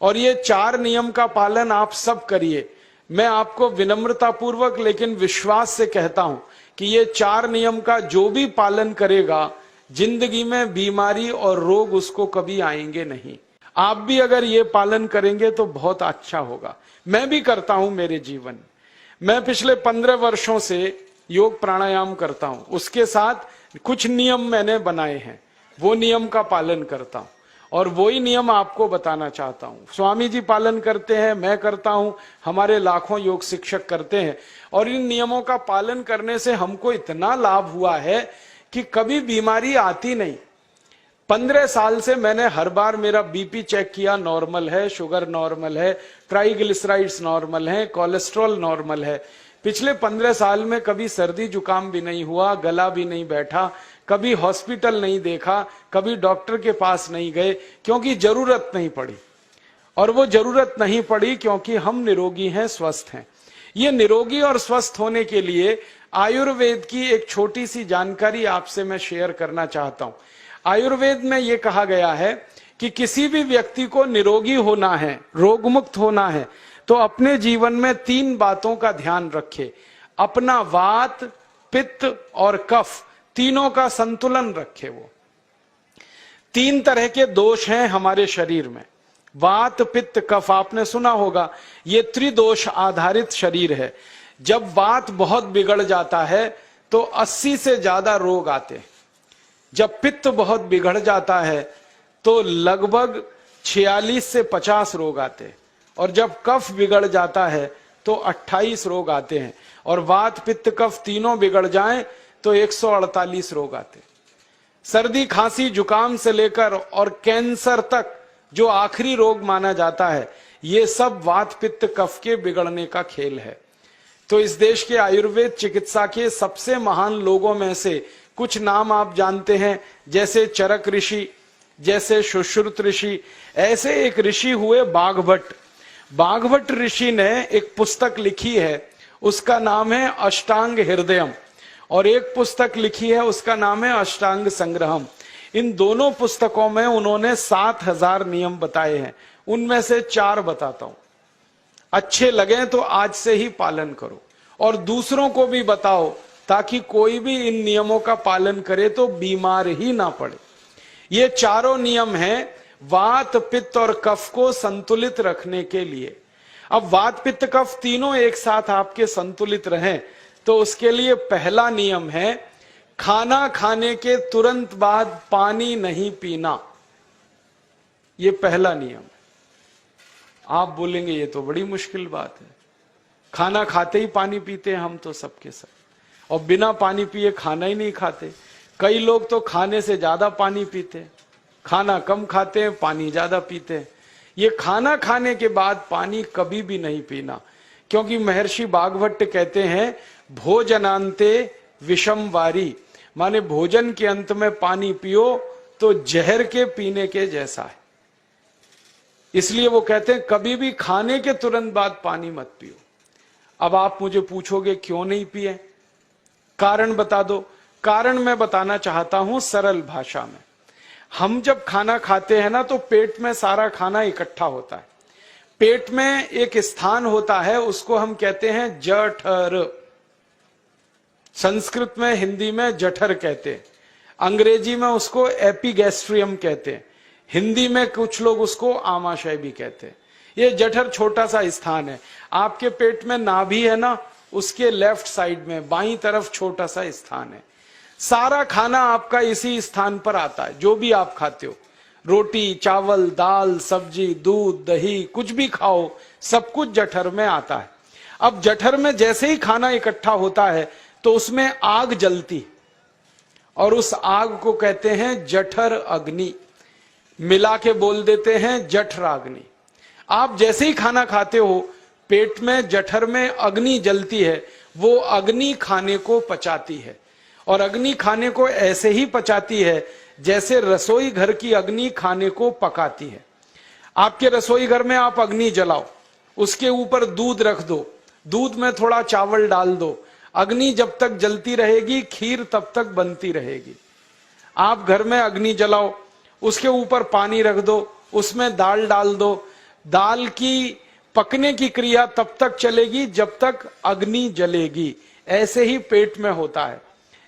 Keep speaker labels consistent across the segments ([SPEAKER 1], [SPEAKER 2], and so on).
[SPEAKER 1] और ये 4 नियम का पालन आप सब करिए। मैं आपको विनम्रता पूर्वक लेकिन विश्वास से कहता हूं कि ये 4 नियम का जो भी पालन करेगा, जिंदगी में बीमारी और रोग उसको कभी आएंगे नहीं। आप भी अगर ये पालन करेंगे तो बहुत अच्छा होगा। मैं भी करता हूं मेरे जीवन। मैं पिछले 15 वर्षों से योग प्राणायाम करता हूं, उसके साथ कुछ नियम मैंने बनाए हैं, वो नियम का पालन करता हूं और वही नियम आपको बताना चाहता हूं। स्वामी जी पालन करते हैं, मैं करता हूं, हमारे लाखों योग शिक्षक करते हैं। और इन नियमों का पालन करने से हमको इतना लाभ हुआ है कि कभी बीमारी आती नहीं। 15 साल से मैंने हर बार मेरा बीपी चेक किया, नॉर्मल है, शुगर नॉर्मल है, ट्राइग्लिसराइड्स नॉर्मल है, कोलेस्ट्रॉल नॉर्मल है। पिछले 15 साल में कभी सर्दी जुकाम भी नहीं हुआ, गला भी नहीं बैठा, कभी हॉस्पिटल नहीं देखा, कभी डॉक्टर के पास नहीं गए, क्योंकि जरूरत नहीं पड़ी। और वो जरूरत नहीं पड़ी क्योंकि हम निरोगी हैं, स्वस्थ हैं। ये निरोगी और स्वस्थ होने के लिए आयुर्वेद की एक छोटी सी जानकारी आपसे मैं शेयर करना चाहता हूं। आयुर्वेद में यह कहा गया है कि किसी भी व्यक्ति को निरोगी होना है, रोगमुक्त होना है, तो अपने जीवन में 3 बातों का ध्यान रखे। अपना वात, पित्त और कफ, तीनों का संतुलन रखे। वो 3 तरह के दोष हैं हमारे शरीर में, वात, पित्त, कफ। आपने सुना होगा, ये त्रिदोष आधारित शरीर है। जब वात बहुत बिगड़ जाता है तो 80 से ज्यादा रोग आते हैं। जब पित्त बहुत बिगड़ जाता है तो लगभग 46 से 50 रोग आते हैं। और जब कफ बिगड़ जाता है तो 28 रोग आते हैं। और वात, पित्त, कफ तीनों बिगड़ जाएं तो 148 रोग आते हैं। सर्दी, खांसी, जुकाम से लेकर और कैंसर तक जो आखिरी रोग माना जाता है, ये सब वात, पित्त, कफ के बिगड़ने का खेल है। तो इस देश के आयुर्वेद चिकित्सा के सबसे महान लोगों में से कुछ नाम आप जानते हैं, जैसे चरक ऋषि, जैसे सुश्रुत ऋषि। ऐसे एक ऋषि हुए बाघभट्ट। बाघभट्ट ऋषि ने एक पुस्तक लिखी है, उसका नाम है अष्टांग हृदयम, और एक पुस्तक लिखी है, उसका नाम है अष्टांग संग्रहम। इन दोनों पुस्तकों में उन्होंने 7000 नियम बताए हैं। उनमें से 4 बताता हूं, अच्छे लगे तो आज से ही पालन करो और दूसरों को भी बताओ, ताकि कोई भी इन नियमों का पालन करे तो बीमार ही ना पड़े। ये चारों नियम हैं वात, पित्त और कफ को संतुलित रखने के लिए। अब वात, पित्त, कफ तीनों एक साथ आपके संतुलित रहें तो उसके लिए पहला नियम है खाना खाने के तुरंत बाद पानी नहीं पीना। ये पहला नियम है। आप बोलेंगे ये तो बड़ी मुश्किल बात है, खाना खाते ही पानी पीते हैं हम तो सबके सब, और बिना पानी पिए खाना ही नहीं खाते। कई लोग तो खाने से ज्यादा पानी पीते हैं, खाना कम खाते हैं, पानी ज्यादा पीते हैं। ये खाना खाने के बाद पानी कभी भी नहीं पीना, क्योंकि महर्षि बाघभट्ट कहते हैं भोजनांते विषम वारी, माने भोजन के अंत में पानी पियो तो जहर के पीने के जैसा है। इसलिए वो कहते हैं कभी भी खाने के तुरंत बाद पानी मत पियो। अब आप मुझे पूछोगे क्यों नहीं पिए, कारण बता दो। कारण मैं बताना चाहता हूं सरल भाषा में। हम जब खाना खाते हैं ना तो पेट में सारा खाना इकट्ठा होता है। पेट में एक स्थान होता है, उसको हम कहते हैं जठर। संस्कृत में, हिंदी में जठर कहते हैं, अंग्रेजी में उसको एपिगैस्ट्रियम कहते हैं, हिंदी में कुछ लोग उसको आमाशय भी कहते हैं। ये जठर छोटा सा स्थान है। आपके पेट में नाभि है ना, उसके लेफ्ट साइड में बाईं तरफ छोटा सा स्थान है। सारा खाना आपका इसी स्थान पर आता है। जो भी आप खाते हो, रोटी, चावल, दाल, सब्जी, दूध, दही, कुछ भी खाओ, सब कुछ जठर में आता है। अब जठर में जैसे ही खाना इकट्ठा होता है तो उसमें आग जलती, और उस आग को कहते हैं जठर अग्नि। मिला के बोल देते हैं जठराग्नि। आप जैसे ही खाना खाते हो, पेट में जठर में अग्नि जलती है। वो अग्नि खाने को पचाती है, और अग्नि खाने को ऐसे ही पचाती है जैसे रसोई घर की अग्नि खाने को पकाती है। आपके रसोई घर में आप अग्नि जलाओ, उसके ऊपर दूध रख दो, दूध में थोड़ा चावल डाल दो, अग्नि जब तक जलती रहेगी खीर तब तक बनती रहेगी। आप घर में अग्नि जलाओ, उसके ऊपर पानी रख दो, उसमें दाल डाल दो, दाल की पकने की क्रिया तब तक चलेगी जब तक अग्नि जलेगी। ऐसे ही पेट में होता है,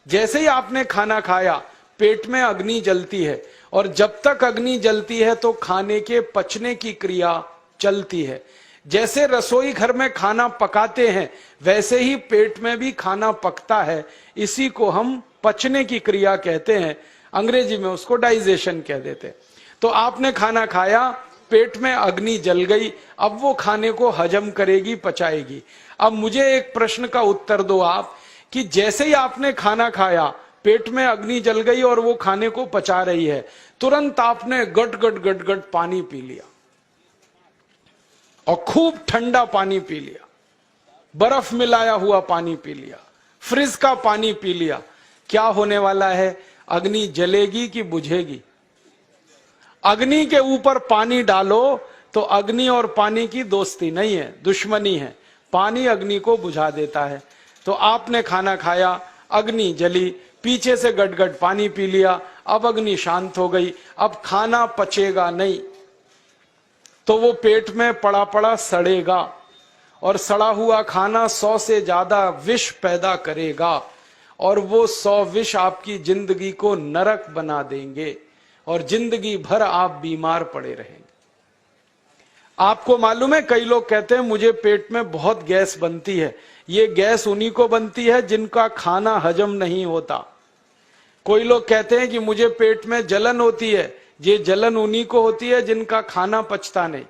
[SPEAKER 1] जैसे ही आपने खाना खाया पेट में अग्नि जलती है, और जब तक अग्नि जलती है तो खाने के पचने की क्रिया चलती है। जैसे रसोई घर में खाना पकाते हैं वैसे ही पेट में भी खाना पकता है, इसी को हम पचने की क्रिया कहते हैं, अंग्रेजी में उसको डाइजेशन कह देते हैं। तो आपने खाना खाया, पेट में अग्नि जल गई, अब वो खाने को हजम करेगी, पचाएगी। अब मुझे एक प्रश्न का उत्तर दो आप, कि जैसे ही आपने खाना खाया पेट में अग्नि जल गई और वो खाने को पचा रही है, तुरंत आपने गट गट गट गट पानी पी लिया, और खूब ठंडा पानी पी लिया, बर्फ मिलाया हुआ पानी पी लिया, फ्रिज का पानी पी लिया। क्या होने वाला है? अग्नि जलेगी कि बुझेगी? अग्नि के ऊपर पानी डालो तो अग्नि और पानी की दोस्ती नहीं है, दुश्मनी है। पानी अग्नि को बुझा देता है। तो आपने खाना खाया, अग्नि जली, पीछे से गटगट पानी पी लिया, अब अग्नि शांत हो गई, अब खाना पचेगा नहीं, तो वो पेट में पड़ा पड़ा सड़ेगा, और सड़ा हुआ खाना 100 से ज्यादा विष पैदा करेगा, और वो 100 विष आपकी जिंदगी को नरक बना देंगे, और जिंदगी भर आप बीमार पड़े रहेंगे। आपको मालूम है, कई लोग कहते हैं मुझे पेट में बहुत गैस बनती है। ये गैस उन्हीं को बनती है जिनका खाना हजम नहीं होता। कोई लोग कहते हैं कि मुझे पेट में जलन होती है, ये जलन उन्हीं को होती है जिनका खाना पचता नहीं।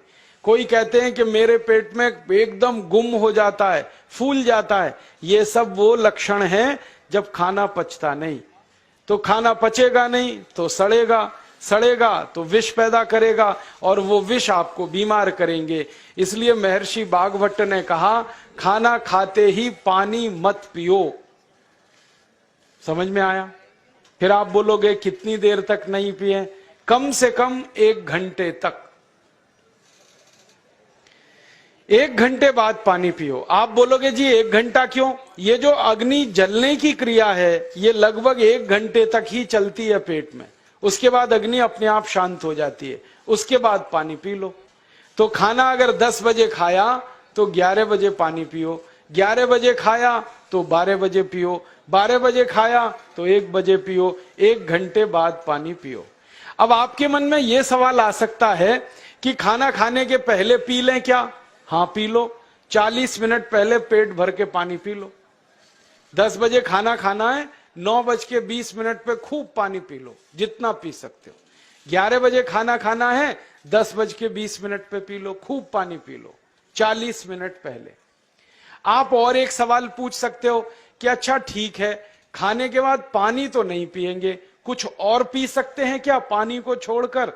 [SPEAKER 1] कोई कहते हैं कि मेरे पेट में एकदम गुम हो जाता है, फूल जाता है, ये सब वो लक्षण हैं जब खाना पचता नहीं। तो खाना पचेगा नहीं तो सड़ेगा, सड़ेगा तो विष पैदा करेगा, और वो विष आपको बीमार करेंगे। इसलिए महर्षि भागवत ने कहा, खाना खाते ही पानी मत पियो। समझ में आया? फिर आप बोलोगे कितनी देर तक नहीं पिए? कम से कम 1 घंटे तक। 1 घंटे बाद पानी पियो। आप बोलोगे जी 1 घंटा क्यों? ये जो अग्नि जलने की क्रिया है ये लगभग 1 घंटे तक ही चलती है पेट में, उसके बाद अग्नि अपने आप शांत हो जाती है, उसके बाद पानी पी लो। तो खाना अगर 10 बजे खाया तो 11 बजे पानी पियो, 11 बजे खाया तो 12 बजे पियो, 12 बजे खाया तो 1 बजे पियो, 1 घंटे बाद पानी पियो। अब आपके मन में यह सवाल आ सकता है कि खाना खाने के पहले पी लें क्या? हाँ पी लो, 40 मिनट पहले पेट भर के पानी पी लो। 10 बजे खाना खाना है, 9:20 पे खूब पानी पी लो, जितना पी सकते हो। 11 बजे खाना खाना है, 10:20 पे पी लो, खूब पानी पी लो, 40 मिनट पहले। आप और एक सवाल पूछ सकते हो कि अच्छा ठीक है, खाने के बाद पानी तो नहीं पिएंगे, कुछ और पी सकते हैं क्या पानी को छोड़कर?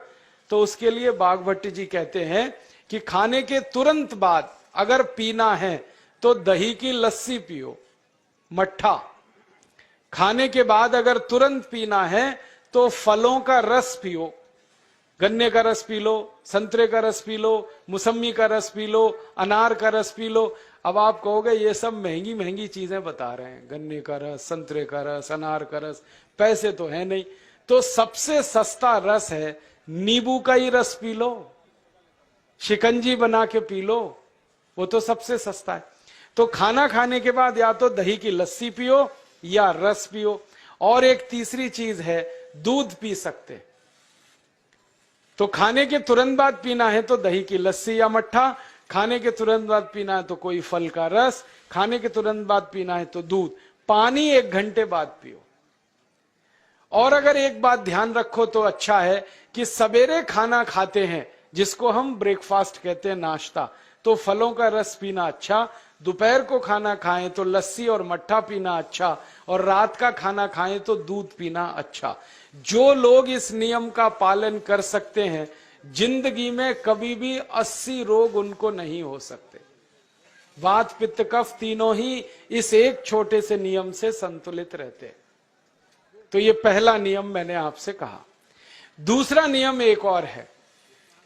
[SPEAKER 1] तो उसके लिए भागवत जी कहते हैं कि खाने के तुरंत बाद अगर पीना है तो दही की लस्सी पियो, मट्ठा। खाने के बाद अगर तुरंत पीना है तो फलों का रस पियो, गन्ने का रस पी लो, संतरे का रस पी लो, मौसमी का रस पी लो, अनार का रस पी लो। अब आप कहोगे ये सब महंगी महंगी चीजें बता रहे हैं, गन्ने का रस, संतरे का रस, अनार का रस, पैसे तो है नहीं। तो सबसे सस्ता रस है नींबू का ही रस पी लो, शिकंजी बना के पी लो, वो तो सबसे सस्ता है। तो खाना खाने के बाद या तो दही की लस्सी पियो या रस पियो। और एक तीसरी चीज है, दूध पी सकते। तो खाने के तुरंत बाद पीना है तो दही की लस्सी या मट्ठा, खाने के तुरंत बाद पीना है तो कोई फल का रस, खाने के तुरंत बाद पीना है तो दूध। पानी 1 घंटे बाद पियो। और अगर एक बात ध्यान रखो तो अच्छा है कि सवेरे खाना खाते हैं जिसको हम ब्रेकफास्ट कहते हैं, नाश्ता, तो फलों का रस पीना अच्छा, दोपहर को खाना खाएं तो लस्सी और मट्ठा पीना अच्छा, और रात का खाना खाएं तो दूध पीना अच्छा। जो लोग इस नियम का पालन कर सकते हैं जिंदगी में कभी भी 80 रोग उनको नहीं हो सकते। वात पित्त कफ तीनों ही इस एक छोटे से नियम से संतुलित रहते हैं। तो ये पहला नियम मैंने आपसे कहा। दूसरा नियम एक और है,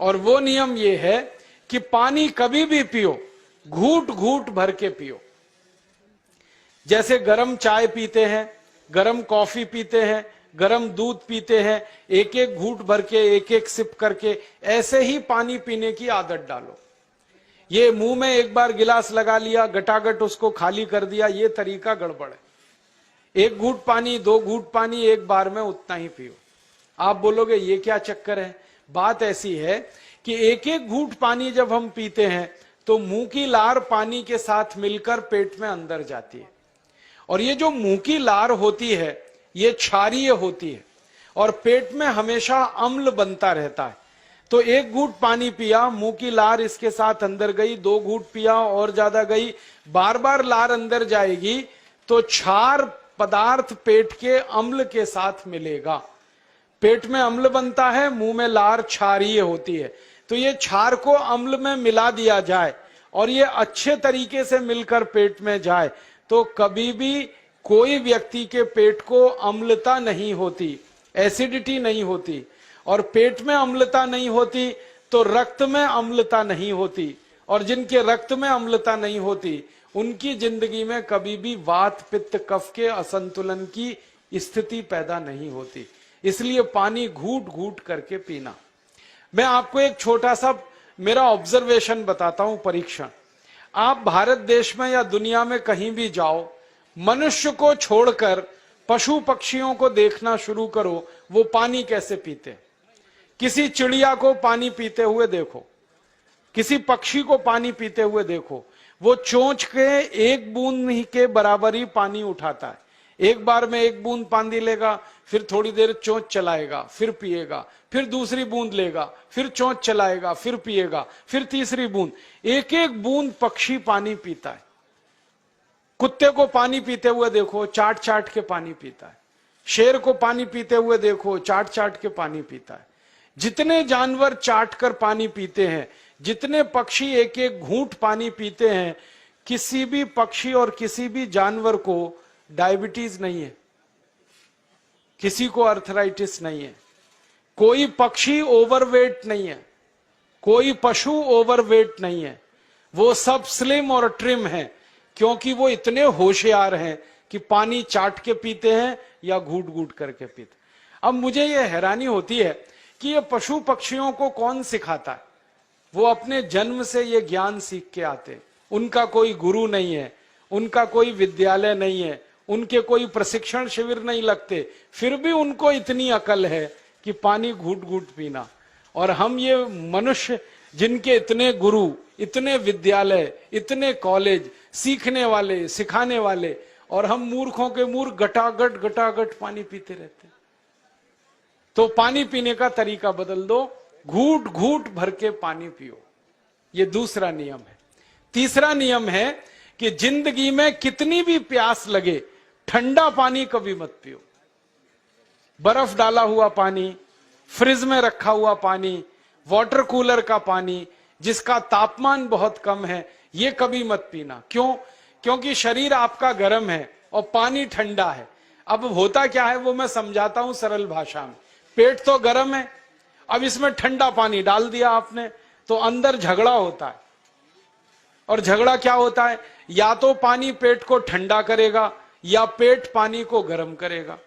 [SPEAKER 1] और वो नियम ये है कि पानी कभी भी पियो, घूट घूट भर के पियो। जैसे गरम चाय पीते हैं, गरम कॉफी पीते हैं, गरम दूध पीते हैं, एक एक घूंट भर के, एक एक सिप करके, ऐसे ही पानी पीने की आदत डालो। ये मुंह में एक बार गिलास लगा लिया, गटागट उसको खाली कर दिया, ये तरीका गड़बड़ है। एक घूंट पानी, 2 घूंट पानी एक बार में उतना ही पियो। आप बोलोगे ये क्या चक्कर है? बात ऐसी है कि एक एक घूंट पानी जब हम पीते हैं तो मुंह की लार पानी के साथ मिलकर पेट में अंदर जाती है, और ये जो मुंह की लार होती है ये क्षारीय होती है और पेट में हमेशा अम्ल बनता रहता है। तो एक घूंट पानी पिया, मुंह की लार इसके साथ अंदर गई, 2 घूंट पिया और ज्यादा गई, बार बार लार अंदर जाएगी तो क्षार पदार्थ पेट के अम्ल के साथ मिलेगा। पेट में अम्ल बनता है, मुंह में लार क्षारीय होती है। तो ये क्षार को अम्ल में मिला दिया जाए और ये अच्छे तरीके से मिलकर पेट में जाए तो कभी भी कोई व्यक्ति के पेट को अम्लता नहीं होती, एसिडिटी नहीं होती। और पेट में अम्लता नहीं होती तो रक्त में अम्लता नहीं होती, और जिनके रक्त में अम्लता नहीं होती उनकी जिंदगी में कभी भी वात पित्त कफ के असंतुलन की स्थिति पैदा नहीं होती। इसलिए पानी घूट घूट करके पीना। मैं आपको एक छोटा सा मेरा ऑब्जर्वेशन बताता हूं, परीक्षण। आप भारत देश में या दुनिया में कहीं भी जाओ, मनुष्य को छोड़कर पशु पक्षियों को देखना शुरू करो, वो पानी कैसे पीते। किसी चिड़िया को पानी पीते हुए देखो, किसी पक्षी को पानी पीते हुए देखो, वो चोंच के एक बूंद ही के बराबर ही पानी उठाता है। एक बार में एक बूंद पानी लेगा, फिर थोड़ी देर चोंच चलाएगा, फिर पिएगा, फिर दूसरी बूंद लेगा, फिर चोंच चलाएगा, फिर पिएगा, फिर तीसरी बूंद। एक एक बूंद पक्षी पानी पीता है। कुत्ते को पानी पीते हुए देखो, चाट चाट के पानी पीता है। शेर को पानी पीते हुए देखो, चाट चाट के पानी पीता है। जितने जानवर चाट कर पानी पीते हैं, जितने पक्षी एक एक घूंट पानी पीते हैं, किसी भी पक्षी और किसी भी जानवर को डायबिटीज नहीं है, किसी को अर्थराइटिस नहीं है, कोई पक्षी ओवरवेट नहीं है, कोई पशु ओवरवेट नहीं है। वो सब स्लिम और ट्रिम है, क्योंकि वो इतने होशियार हैं कि पानी चाट के पीते हैं या घूट घूट करके पीते। अब मुझे ये हैरानी होती है कि ये पशु पक्षियों को कौन सिखाता है? वो अपने जन्म से ये ज्ञान सीख के आते। उनका कोई गुरु नहीं है, उनका कोई विद्यालय नहीं है, उनके कोई प्रशिक्षण शिविर नहीं लगते, फिर भी उनको इतनी अकल है कि पानी घूट घूट पीना। और हम ये मनुष्य जिनके इतने गुरु, इतने विद्यालय, इतने कॉलेज, सीखने वाले, सिखाने वाले, और हम मूर्खों के मूर्ख गटागट गटागट पानी पीते रहते हैं। तो पानी पीने का तरीका बदल दो, घूट घूट भर के पानी पियो। ये दूसरा नियम है। तीसरा नियम है कि जिंदगी में कितनी भी प्यास लगे, ठंडा पानी कभी मत पियो। बर्फ डाला हुआ पानी, फ्रिज में रखा हुआ पानी, वाटर कूलर का पानी जिसका तापमान बहुत कम है, ये कभी मत पीना। क्यों? क्योंकि शरीर आपका गर्म है और पानी ठंडा है। अब होता क्या है वो मैं समझाता हूं सरल भाषा में। पेट तो गर्म है, अब इसमें ठंडा पानी डाल दिया आपने तो अंदर झगड़ा होता है। और झगड़ा क्या होता है? या तो पानी पेट को ठंडा करेगा या पेट पानी को गर्म करेगा।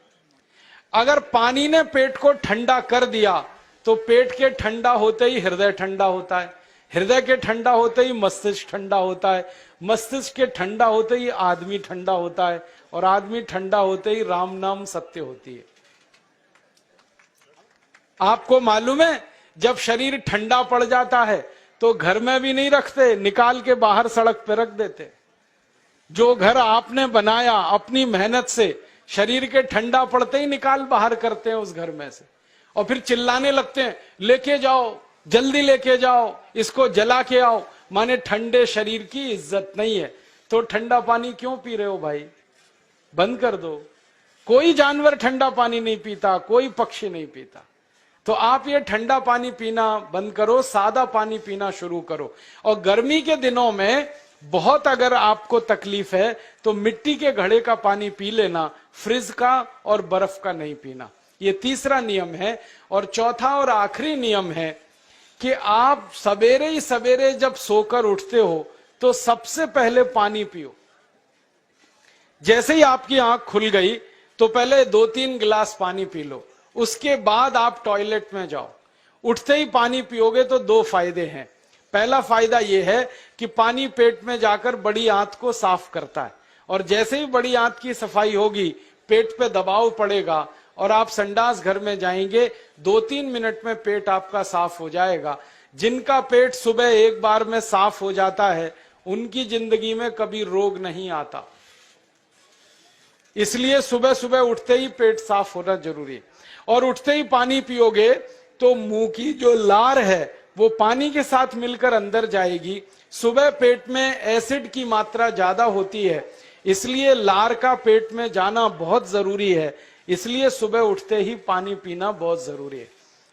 [SPEAKER 1] अगर पानी ने पेट को ठंडा कर दिया तो पेट के ठंडा होते ही हृदय ठंडा होता है, हृदय के ठंडा होते ही मस्तिष्क ठंडा होता है, मस्तिष्क के ठंडा होते ही आदमी ठंडा होता है, और आदमी ठंडा होते ही राम नाम सत्य होती है। आपको मालूम है जब शरीर ठंडा पड़ जाता है तो घर में भी नहीं रखते, निकाल के बाहर सड़क पे रख देते। जो घर आपने बनाया अपनी मेहनत से, शरीर के ठंडा पड़ते ही निकाल बाहर करते हैं उस घर में से, और फिर चिल्लाने लगते हैं लेके जाओ, जल्दी लेके जाओ, इसको जला के आओ। माने ठंडे शरीर की इज्जत नहीं है। तो ठंडा पानी क्यों पी रहे हो भाई? बंद कर दो। कोई जानवर ठंडा पानी नहीं पीता, कोई पक्षी नहीं पीता। तो आप ये ठंडा पानी पीना बंद करो, सादा पानी पीना शुरू करो। और गर्मी के दिनों में बहुत अगर आपको तकलीफ है तो मिट्टी के घड़े का पानी पी लेना, फ्रिज का और बर्फ का नहीं पीना। ये तीसरा नियम है। और चौथा और आखिरी नियम है कि आप सवेरे ही सवेरे जब सोकर उठते हो तो सबसे पहले पानी पियो। जैसे ही आपकी आंख खुल गई तो पहले 2-3 गिलास पानी पी लो, उसके बाद आप टॉयलेट में जाओ। उठते ही पानी पियोगे तो 2 फायदे हैं। पहला फायदा यह है कि पानी पेट में जाकर बड़ी आंत को साफ करता है, और जैसे ही बड़ी आंत की सफाई होगी पेट पे दबाव पड़ेगा और आप संडास घर में जाएंगे, 2-3 मिनट में पेट आपका साफ हो जाएगा। जिनका पेट सुबह एक बार में साफ हो जाता है उनकी जिंदगी में कभी रोग नहीं आता। इसलिए सुबह सुबह उठते ही पेट साफ होना जरूरी है। और उठते ही पानी पियोगे तो मुंह की जो लार है वो पानी के साथ मिलकर अंदर जाएगी। सुबह पेट में एसिड की मात्रा ज्यादा होती है, इसलिए लार का पेट में जाना बहुत जरूरी है। इसलिए सुबह उठते ही पानी पीना बहुत जरूरी है।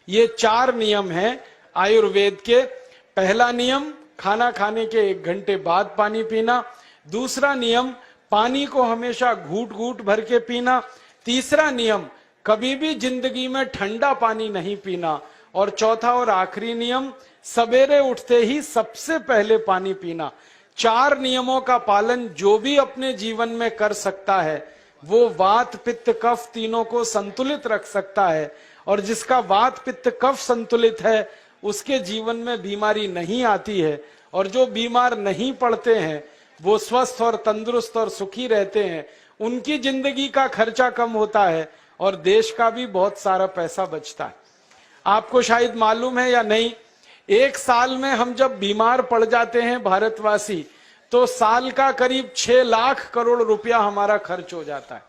[SPEAKER 1] ये 4 नियम हैं आयुर्वेद के। पहला नियम, खाना खाने के 1 घंटे बाद पानी पीना। दूसरा नियम, पानी को हमेशा घूट घूट भर के पीना। तीसरा नियम, कभी भी जिंदगी में ठंडा पानी नहीं पीना। और चौथा और आखिरी नियम, सवेरे उठते ही सबसे पहले पानी पीना। 4 नियमों का पालन जो भी अपने जीवन में कर सकता है वो वात पित्त कफ तीनों को संतुलित रख सकता है। और जिसका वात पित्त कफ संतुलित है उसके जीवन में बीमारी नहीं आती है। और जो बीमार नहीं पड़ते हैं वो स्वस्थ और तंदुरुस्त और सुखी रहते हैं। उनकी जिंदगी का खर्चा कम होता है और देश का भी बहुत सारा पैसा बचता है। आपको शायद मालूम है या नहीं, 1 साल में हम जब बीमार पड़ जाते हैं भारतवासी, तो साल का करीब 6 लाख करोड़ रुपया हमारा खर्च हो जाता है।